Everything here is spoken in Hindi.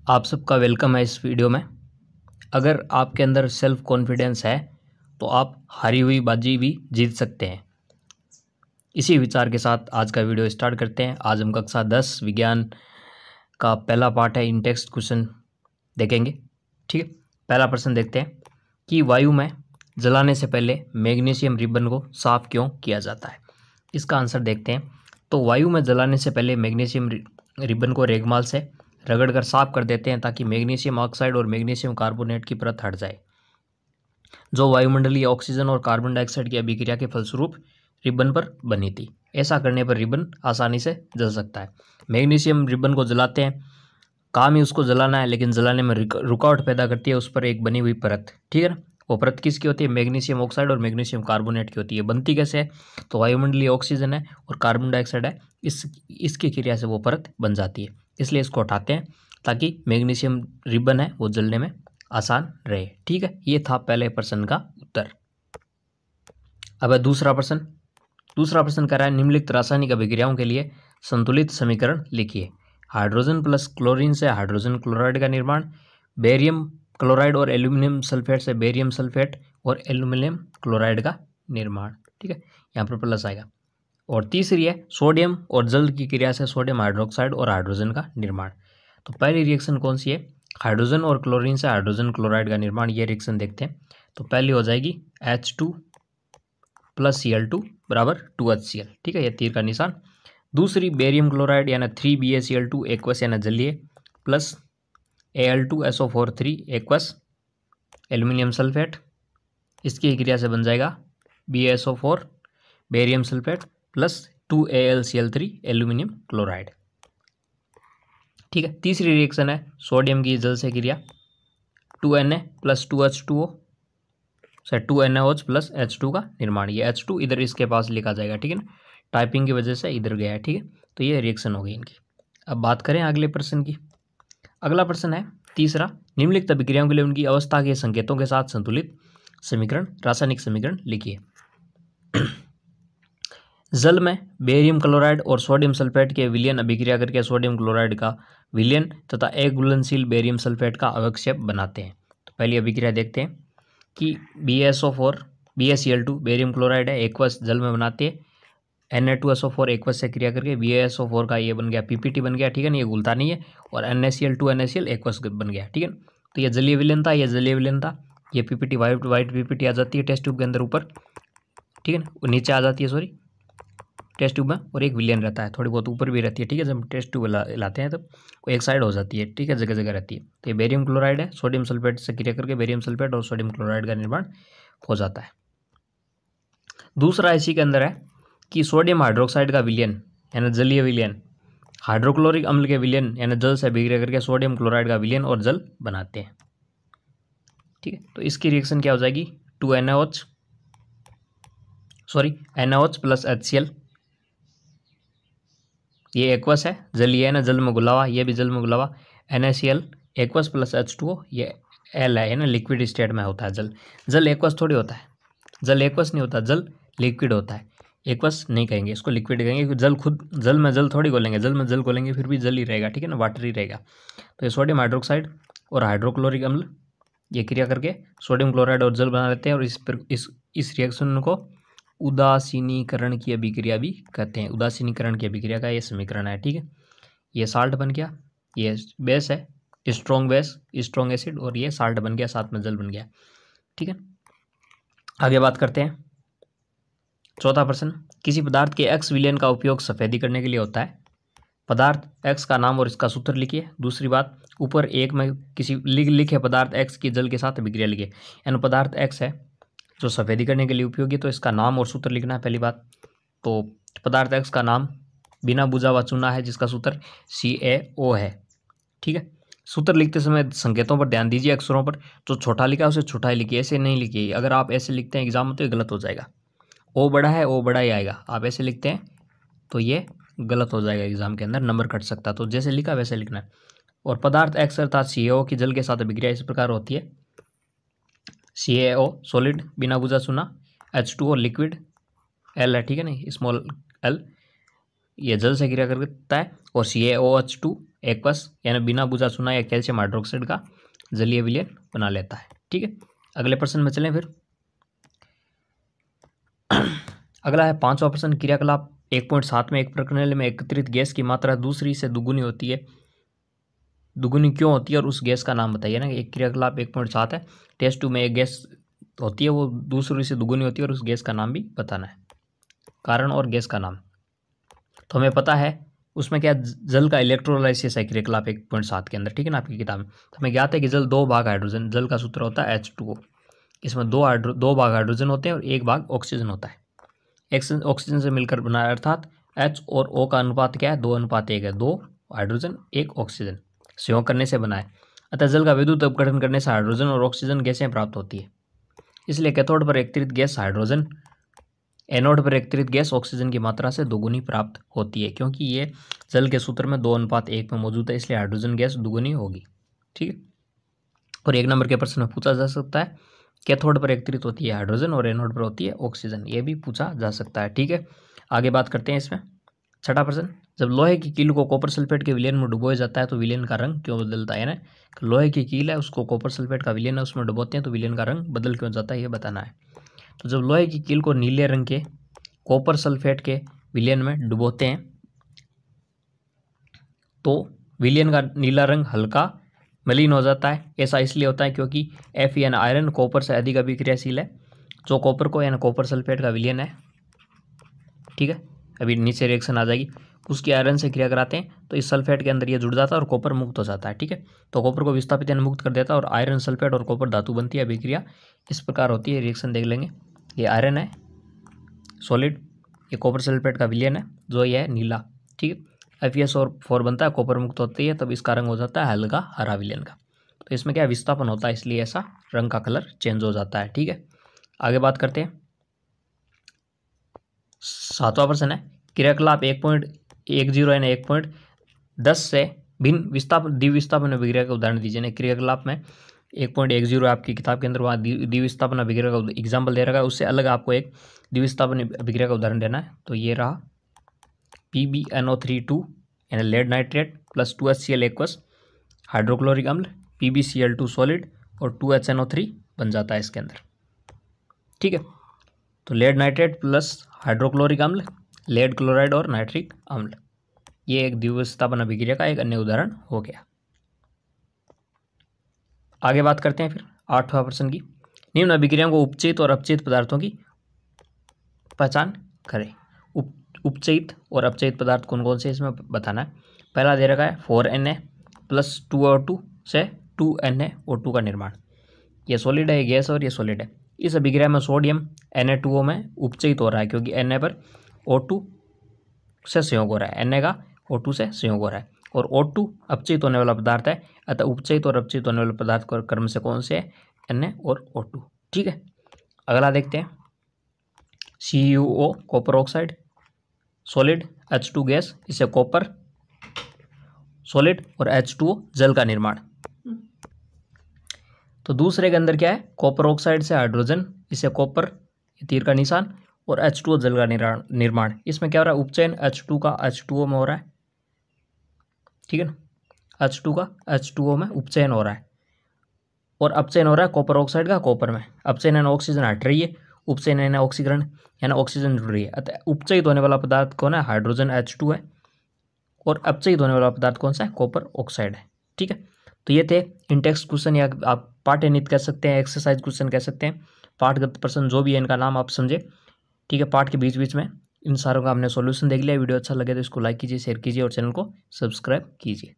आप सबका वेलकम है इस वीडियो में। अगर आपके अंदर सेल्फ कॉन्फिडेंस है तो आप हारी हुई बाजी भी जीत सकते हैं। इसी विचार के साथ आज का वीडियो स्टार्ट करते हैं। आज हम कक्षा 10 विज्ञान का पहला पार्ट है, इन टेक्स्ट क्वेश्चन देखेंगे। ठीक है, पहला प्रश्न देखते हैं कि वायु में जलाने से पहले मैग्नीशियम रिबन को साफ क्यों किया जाता है। इसका आंसर देखते हैं। तो वायु में जलाने से पहले मैग्नीशियम रिबन को रेगमाल से रगड़कर साफ कर देते हैं ताकि मैग्नीशियम ऑक्साइड और मैग्नीशियम कार्बोनेट की परत हट जाए, जो वायुमंडलीय ऑक्सीजन और कार्बन डाइऑक्साइड की अभिक्रिया के फलस्वरूप रिबन पर बनी थी। ऐसा करने पर रिबन आसानी से जल सकता है। मैग्नीशियम रिबन को जलाते हैं, काम ही उसको जलाना है, लेकिन जलाने में रुकावट पैदा करती है उस पर एक बनी हुई परत। ठीक है ना, वो परत किसकी होती है? मैग्नीशियम ऑक्साइड और मैग्नीशियम कार्बोनेट की होती है। बनती कैसे है? तो वायुमंडलीय ऑक्सीजन है और कार्बन डाइऑक्साइड है, इसकी क्रिया से वो परत बन जाती है। इसलिए इसको हटाते हैं ताकि मैग्नीशियम रिबन है वो जलने में आसान रहे। ठीक है, ये था पहले प्रश्न का उत्तर। अब है दूसरा प्रश्न। दूसरा प्रश्न कह रहा है निम्नलिखित रासायनिक अभिक्रियाओं के लिए संतुलित समीकरण लिखिए। हाइड्रोजन प्लस क्लोरीन से हाइड्रोजन क्लोराइड का निर्माण, बेरियम क्लोराइड और एल्यूमिनियम सल्फेट से बेरियम सल्फेट और एल्यूमिनियम क्लोराइड का निर्माण। ठीक है, यहाँ पर प्लस आएगा। और तीसरी है सोडियम और जल की क्रिया से सोडियम हाइड्रोक्साइड और हाइड्रोजन का निर्माण। तो पहली रिएक्शन कौन सी है? हाइड्रोजन और क्लोरीन से हाइड्रोजन क्लोराइड का निर्माण। ये रिएक्शन देखते हैं। तो पहली हो जाएगी H2 प्लस Cl2 बराबर 2HCl। ठीक है, ये तीर का निशान। दूसरी बेरियम क्लोराइड यानी 3BaCl2 एक्वस यानी जलीय plus Al2SO4 aqueous aluminium sulphate, इसकी क्रिया से बन जाएगा BaSO4 barium sulphate plus 2AlCl3 aluminium chloride. ठीक है, तीसरी रिएक्शन है सोडियम की जल से क्रिया, 2Na प्लस 2H2O से 2NaOH प्लस H2 का निर्माण। ये H2 इधर इसके पास लिखा जाएगा। ठीक है ना, टाइपिंग की वजह से इधर गया है। ठीक है, तो ये रिएक्शन हो गई इनकी। अब बात करें अगले प्रश्न की। अगला प्रश्न है तीसरा, निम्नलिखित अभिक्रियाओं के लिए उनकी अवस्था के संकेतों के साथ संतुलित समीकरण, रासायनिक समीकरण लिखिए। जल में बेरियम क्लोराइड और सोडियम सल्फेट के विलयन अभिक्रिया करके सोडियम क्लोराइड का विलयन तथा अघुलनशील बेरियम सल्फेट का अवक्षेप बनाते हैं। तो पहली अभिक्रिया देखते हैं कि BaSO4 BaCl2 बेरियम क्लोराइड है, एक्वस जल में बनाते हैं। Na2SO4 एक्वस से क्रिया करके BaSO4 का ये बन गया PPT बन गया। ठीक है ना, ये घुलता नहीं है। और NaCl2 NaCl एक्वस बन गया। ठीक है, तो ये जलीय विलयन था, ये जलीय विलयन था। ये PPT वाइट PPT आ जाती है टेस्ट ट्यूब के अंदर ऊपर। ठीक है ना, वो नीचे आ जाती है, सॉरी टेस्ट ट्यूब में, और एक विलयन रहता है, थोड़ी बहुत ऊपर भी रहती है। ठीक है, जब टेस्ट ट्यूब लाते हैं तब वो एक साइड हो जाती है। ठीक है, जगह जगह रहती है। तो ये बेरियम क्लोराइड है, सोडियम सल्फेट से क्रिया करके बेरियम सल्फेट और सोडियम क्लोराइड का निर्माण हो जाता है। दूसरा इसी के अंदर है कि सोडियम हाइड्रोक्साइड का विलयन यानी जलीय विलयन हाइड्रोक्लोरिक अम्ल के विलयन यानी जल से अभिक्रिया करके सोडियम क्लोराइड का विलयन और जल बनाते हैं। ठीक है, तो इसकी रिएक्शन क्या हो जाएगी? 2NaOH NaOH प्लस HCl, ये एक्वस है, जलीय है ना, जल में घुला हुआ, ये भी जल में घुला हुआ। NaCl एक्वस प्लस H2O, ये L है ना, लिक्विड स्टेट में होता है जल। जल एक्वस थोड़ी होता है, जल एक्वस नहीं होता, जल लिक्विड होता है। एक्वस नहीं कहेंगे, इसको लिक्विड कहेंगे, क्योंकि जल खुद जल में जल थोड़ी घोलेंगे, जल में जल घोलेंगे फिर भी जल ही रहेगा। ठीक है ना, वाटर ही रहेगा। तो ये सोडियम हाइड्रोक्साइड और हाइड्रोक्लोरिक अम्ल ये क्रिया करके सोडियम क्लोराइड और जल बना लेते हैं, और इस रिएक्शन को उदासीनीकरण की अभिक्रिया भी कहते हैं। उदासीनीकरण की अभिक्रिया का ये समीकरण है। ठीक है, ये साल्ट बन गया, ये बेस है, स्ट्रॉन्ग बेस स्ट्रॉन्ग एसिड, और ये साल्ट बन गया, साथ में जल बन गया। ठीक है, आगे बात करते हैं। चौथा प्रश्न, किसी पदार्थ के एक्स विलयन का उपयोग सफेदी करने के लिए होता है। पदार्थ एक्स का नाम और इसका सूत्र लिखिए। दूसरी बात, ऊपर एक में किसी लिखे पदार्थ एक्स की जल के साथ अभिक्रिया लिखिए। यानी पदार्थ एक्स है जो सफेदी करने के लिए उपयोगी, तो इसका नाम और सूत्र लिखना है पहली बात। तो पदार्थ एक्स का नाम बिना बुझा हुआ चूना है, जिसका सूत्र CaO है। ठीक है, सूत्र लिखते समय संकेतों पर ध्यान दीजिए, अक्षरों पर। जो छोटा लिखा है उसे छोटा ही लिखिए, ऐसे नहीं लिखिए। अगर आप ऐसे लिखते हैं एग्जाम में तो ये गलत हो जाएगा। O बड़ा है, O बड़ा ही आएगा। आप ऐसे लिखते हैं तो ये गलत हो जाएगा, एग्जाम के अंदर नंबर कट सकता है। तो जैसे लिखा वैसे लिखना है। और पदार्थ एक्स अर्थात CaO की जल के साथ अभिक्रिया इस प्रकार होती है। CaO सॉलिड बिना बुझा चूना, H2O लिक्विड, L है। ठीक है ना, स्मॉल L ये जल से क्रिया करता है, और CaOH2 एक्वस यानी बिना बुझा सुना या कैल्शियम हाइड्रोक्साइड का जलीय विलयन बना लेता है। ठीक है, अगले प्रश्न में चलें फिर। अगला है 5वां प्रश्न, क्रियाकलाप 1.7 में एक प्रक्रिया में एकत्रित गैस की मात्रा दूसरी से दुगुनी होती है, दुगुनी क्यों होती है और उस गैस का नाम बताइए ना। एक क्रियाकलाप 1.7 है, टेस्ट 2 में एक गैस होती है वो दूसरी से दुगुनी होती है और उस गैस का नाम भी बताना है, कारण और गैस का नाम। तो हमें पता है उसमें क्या, जल का इलेक्ट्रोलाइसिस है क्रियाकलाप 1.7 के अंदर। ठीक है ना, आपकी किताब में। तो हमें ज्ञात है कि जल 2 भाग हाइड्रोजन, जल का सूत्र होता है H2O। इसमें दो भाग हाइड्रोजन होते हैं और 1 भाग ऑक्सीजन होता है। ऑक्सीजन से मिलकर बना है, अर्थात H और O का अनुपात क्या है, 2:1 है। 2 हाइड्रोजन 1 ऑक्सीजन संयोग करने से बना है। अतः जल का विद्युत अपघटन करने से हाइड्रोजन और ऑक्सीजन गैसें प्राप्त होती है। इसलिए कैथोड पर एकत्रित गैस हाइड्रोजन, एनोड पर एकत्रित गैस ऑक्सीजन की मात्रा से दोगुनी प्राप्त होती है, क्योंकि ये जल के सूत्र में 2:1 में मौजूद है, इसलिए हाइड्रोजन गैस दुगुनी होगी। ठीक है, और 1 नंबर के प्रश्न में पूछा जा सकता है, कैथोड पर एकत्रित होती है हाइड्रोजन और एनोड पर होती है ऑक्सीजन, ये भी पूछा जा सकता है। ठीक है, आगे बात करते हैं इसमें। 6वां प्रश्न, जब लोहे की कील को कॉपर सल्फेट के विलयन में डुबोया जाता है तो विलयन का रंग क्यों बदलता है ना। लोहे की कील है, उसको कॉपर सल्फेट का विलयन है, उसमें डुबोते हैं तो विलयन का रंग बदल क्यों जाता है, ये बताना है। तो जब लोहे की कील को नीले रंग के कॉपर सल्फेट के विलयन में डुबोते हैं तो विलयन का नीला रंग हल्का मलिन हो जाता है। ऐसा इसलिए होता है क्योंकि Fe यानी आयरन कॉपर से अधिक अभिक्रियाशील है। जो कॉपर को यानी कॉपर सल्फेट का विलयन है, ठीक है, अभी नीचे रिएक्शन आ जाएगी, उसकी आयरन से क्रिया कराते हैं तो इस सल्फेट के अंदर ये जुड़ जाता है और कॉपर मुक्त हो जाता है। ठीक है, तो कॉपर को विस्थापित यानी मुक्त कर देता है और आयरन सल्फेट और कॉपर धातु बनती है। अभिक्रिया इस प्रकार होती है, रिएक्शन देख लेंगे। ये आयरन है सॉलिड, ये कॉपर सल्फेट का विलयन है जो ये है नीला। ठीक है, FeSO4 बनता है, कॉपर मुक्त होती है, तब इसका रंग हो जाता है हल्का हरा विलयन का। तो इसमें क्या विस्थापन होता है, इसलिए ऐसा रंग का कलर चेंज हो जाता है। ठीक है, आगे बात करते हैं। 7वां प्रश्न है, क्रियाकलाप 1.10 यानी 1.10 से भिन्न विस्थापन द्विविस्थापन अभिक्रिया का उदाहरण दीजिए। क्रियाकलाप में 1.10 आपकी किताब के अंदर वहाँ द्विविस्थापन अभिक्रिया का एग्जाम्पल दे रखा है, उससे अलग आपको एक द्विविस्थापन अभिक्रिया का उदाहरण देना है। तो ये रहा PbNO3 2 यानी lead nitrate plus 2HCl aqueous hydrochloric अम्ल, PbCl2 सॉलिड और 2HNO3 बन जाता है इसके अंदर। ठीक है, तो लेड नाइट्रेट प्लस हाइड्रोक्लोरिक अम्ल, लेड क्लोराइड और नाइट्रिक अम्ल, ये एक द्विविस्थापन अभिक्रिया का एक अन्य उदाहरण हो गया। आगे बात करते हैं फिर 8वां प्रश्न की, निम्न अभिक्रियाओं को उपचयित और अपचयित पदार्थों की पहचान करें। उपचयित और अपचयित पदार्थ कौन कौन से इसमें बताना है। पहला दे रखा है 4Na प्लस 2O2 से 2Na O2 का निर्माण। ये सॉलिड है, ये गैस और ये सॉलिड है। इस अभिक्रिया में सोडियम Na2O में उपचयित हो रहा है क्योंकि Na पर O2 से संयोग हो रहा है, Na का O2 से संयोग हो रहा है और O2 अपचयित होने वाला पदार्थ है। अतः उपचयित और अपचयित होने वाले पदार्थ का क्रम से कौन से है, Na और O2। ठीक है, अगला देखते हैं CuO copper oxide solid, H2 gas, इसे कॉपर सॉलिड और H2O जल का निर्माण। तो दूसरे के अंदर क्या है, कॉपर ऑक्साइड से हाइड्रोजन, इसे कॉपर तीर का निशान और H2O जल का निर्माण। इसमें क्या हो रहा है, उपचयन H2 का H2O में हो रहा है। ठीक है ना, H2 का H2O में उपचयन हो रहा है और अपचयन हो रहा है कॉपर ऑक्साइड का कॉपर में। अपचयन यानी ऑक्सीजन हट रही है, उपचयन यानी ऑक्सीकरण यानी ऑक्सीजन जुड़ रही है। अतः उपचयित होने वाला पदार्थ कौन है, हाइड्रोजन H2 है और अपचयित होने वाला पदार्थ कौन सा है, कॉपर ऑक्साइड है। ठीक है, तो ये थे इंटेक्स्ट क्वेश्चन या आप पाठ्यनित कह सकते हैं, एक्सरसाइज क्वेश्चन कह सकते हैं, पाठगत प्रश्न जो भी है इनका नाम आप समझे। ठीक है, पाठ के बीच बीच में इन सारों का हमने सॉल्यूशन देख लिया। वीडियो अच्छा लगे तो इसको लाइक कीजिए, शेयर कीजिए और चैनल को सब्सक्राइब कीजिए।